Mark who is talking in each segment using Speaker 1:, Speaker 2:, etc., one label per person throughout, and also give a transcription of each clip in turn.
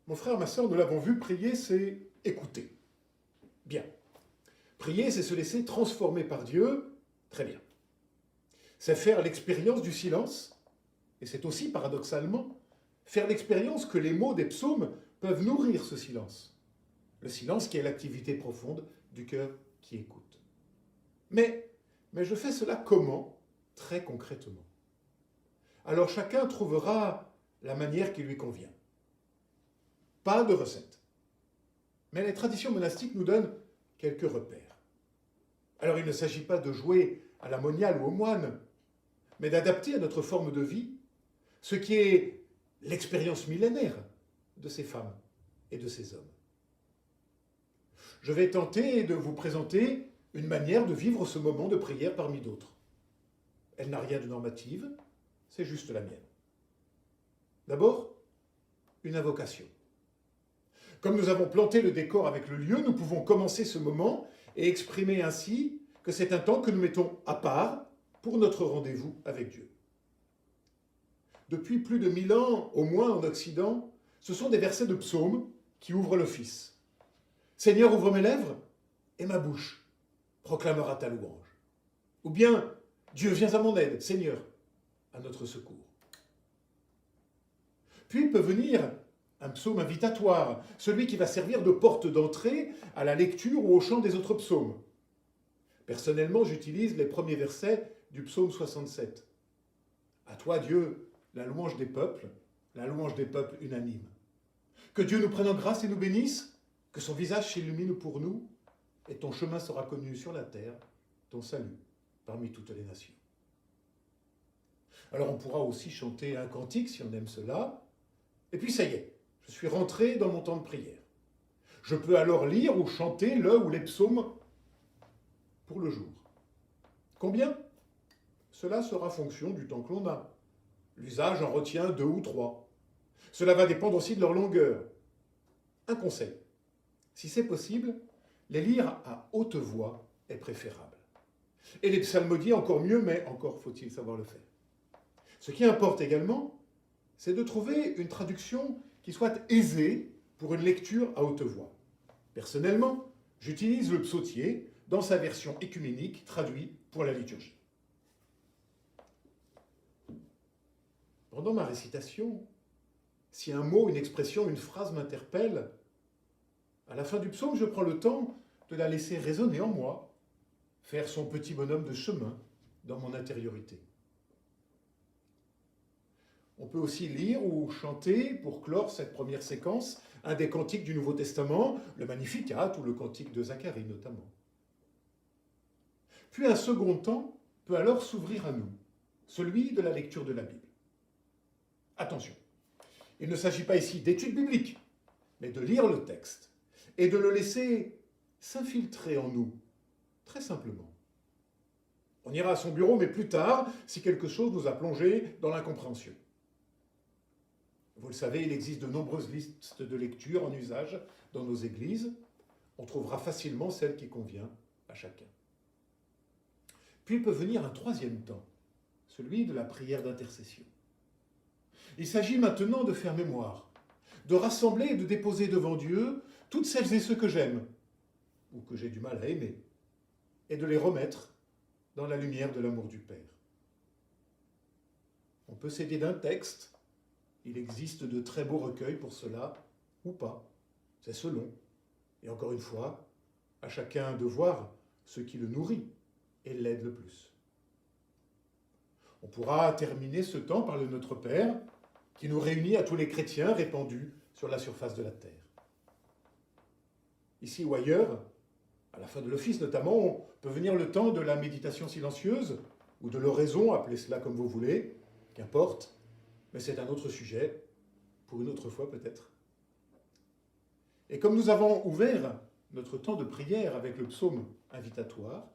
Speaker 1: Mon frère, ma sœur, nous l'avons vu, prier, c'est écouter. Bien. Prier, c'est se laisser transformer par Dieu. Très bien. C'est faire l'expérience du silence. Et c'est aussi, paradoxalement, faire l'expérience que les mots des psaumes peuvent nourrir ce silence. Le silence qui est l'activité profonde du cœur qui écoute. Mais je fais cela comment? Très concrètement. Alors chacun trouvera la manière qui lui convient. Pas de recette. Mais les traditions monastiques nous donnent quelques repères. Alors il ne s'agit pas de jouer à la moniale ou au moine, mais d'adapter à notre forme de vie ce qui est l'expérience millénaire de ces femmes et de ces hommes. Je vais tenter de vous présenter une manière de vivre ce moment de prière parmi d'autres. Elle n'a rien de normative, c'est juste la mienne. D'abord, une invocation. Comme nous avons planté le décor avec le lieu, nous pouvons commencer ce moment et exprimer ainsi que c'est un temps que nous mettons à part pour notre rendez-vous avec Dieu. Depuis plus de 1000 ans, au moins en Occident, ce sont des versets de psaumes qui ouvrent l'office. Seigneur, ouvre mes lèvres et ma bouche proclamera ta louange. Ou bien, Dieu, viens à mon aide, Seigneur, à notre secours. Puis peut venir un psaume invitatoire, celui qui va servir de porte d'entrée à la lecture ou au chant des autres psaumes. Personnellement, j'utilise les premiers versets du psaume 67. À toi, Dieu, la louange des peuples unanimes. Que Dieu nous prenne en grâce et nous bénisse, que son visage s'illumine pour nous, et ton chemin sera connu sur la terre, ton salut parmi toutes les nations. Alors on pourra aussi chanter un cantique si on aime cela, et puis ça y est, je suis rentré dans mon temps de prière. Je peux alors lire ou chanter le ou les psaumes pour le jour. Combien? Cela sera fonction du temps que l'on a. L'usage en retient 2 ou 3. Cela va dépendre aussi de leur longueur. Un conseil, si c'est possible, les lire à haute voix est préférable. Et les psalmodies encore mieux, mais encore faut-il savoir le faire. Ce qui importe également, c'est de trouver une traduction qui soit aisée pour une lecture à haute voix. Personnellement, j'utilise le psautier dans sa version œcuménique traduite pour la liturgie. Pendant ma récitation, si un mot, une expression, une phrase m'interpelle, à la fin du psaume, je prends le temps de la laisser résonner en moi, faire son petit bonhomme de chemin dans mon intériorité. On peut aussi lire ou chanter, pour clore cette première séquence, un des cantiques du Nouveau Testament, le Magnificat ou le cantique de Zacharie notamment. Puis un second temps peut alors s'ouvrir à nous, celui de la lecture de la Bible. Attention, il ne s'agit pas ici d'études bibliques, mais de lire le texte et de le laisser s'infiltrer en nous, très simplement. On ira à son bureau, mais plus tard, si quelque chose nous a plongé dans l'incompréhension. Vous le savez, il existe de nombreuses listes de lecture en usage dans nos églises. On trouvera facilement celle qui convient à chacun. Puis il peut venir un troisième temps, celui de la prière d'intercession. Il s'agit maintenant de faire mémoire, de rassembler et de déposer devant Dieu toutes celles et ceux que j'aime, ou que j'ai du mal à aimer, et de les remettre dans la lumière de l'amour du Père. On peut s'aider d'un texte, il existe de très beaux recueils pour cela, ou pas, c'est selon. Et encore une fois, à chacun de voir ce qui le nourrit et l'aide le plus. On pourra terminer ce temps par le Notre Père, qui nous réunit à tous les chrétiens répandus sur la surface de la terre. Ici ou ailleurs, à la fin de l'office notamment, on peut venir le temps de la méditation silencieuse, ou de l'oraison, appelez cela comme vous voulez, qu'importe, mais c'est un autre sujet, pour une autre fois peut-être. Et comme nous avons ouvert notre temps de prière avec le psaume invitatoire,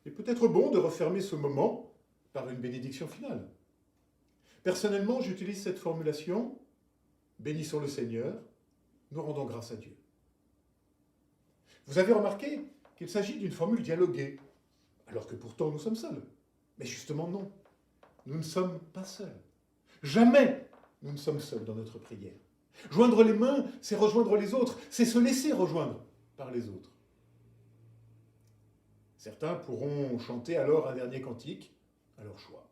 Speaker 1: il peut être bon de refermer ce moment par une bénédiction finale. Personnellement, j'utilise cette formulation « Bénissons le Seigneur, nous rendons grâce à Dieu ». Vous avez remarqué qu'il s'agit d'une formule dialoguée, alors que pourtant nous sommes seuls. Mais justement non, nous ne sommes pas seuls. Jamais nous ne sommes seuls dans notre prière. Joindre les mains, c'est rejoindre les autres, c'est se laisser rejoindre par les autres. Certains pourront chanter alors un dernier cantique, à leur choix.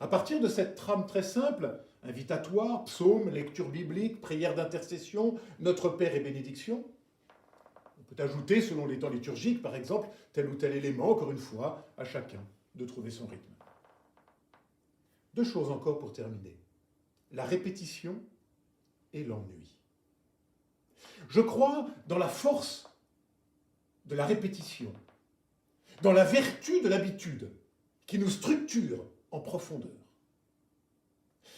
Speaker 1: À partir de cette trame très simple, invitatoire, psaume, lecture biblique, prière d'intercession, Notre Père et bénédiction, on peut ajouter, selon les temps liturgiques, par exemple, tel ou tel élément, encore une fois, à chacun de trouver son rythme. Deux choses encore pour terminer. La répétition et l'ennui. Je crois dans la force de la répétition, dans la vertu de l'habitude qui nous structure en profondeur.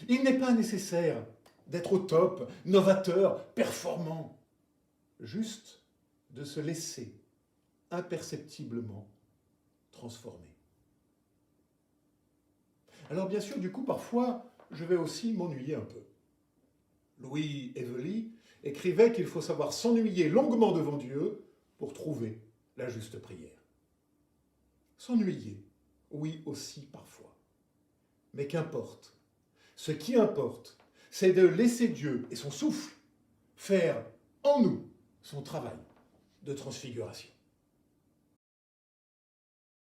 Speaker 1: Il n'est pas nécessaire d'être au top, novateur, performant, juste de se laisser imperceptiblement transformer. Alors bien sûr, du coup, parfois, je vais aussi m'ennuyer un peu. Louis Evely écrivait qu'il faut savoir s'ennuyer longuement devant Dieu pour trouver la juste prière. S'ennuyer, oui aussi parfois. Mais qu'importe. Ce qui importe, c'est de laisser Dieu et son souffle faire en nous son travail de transfiguration.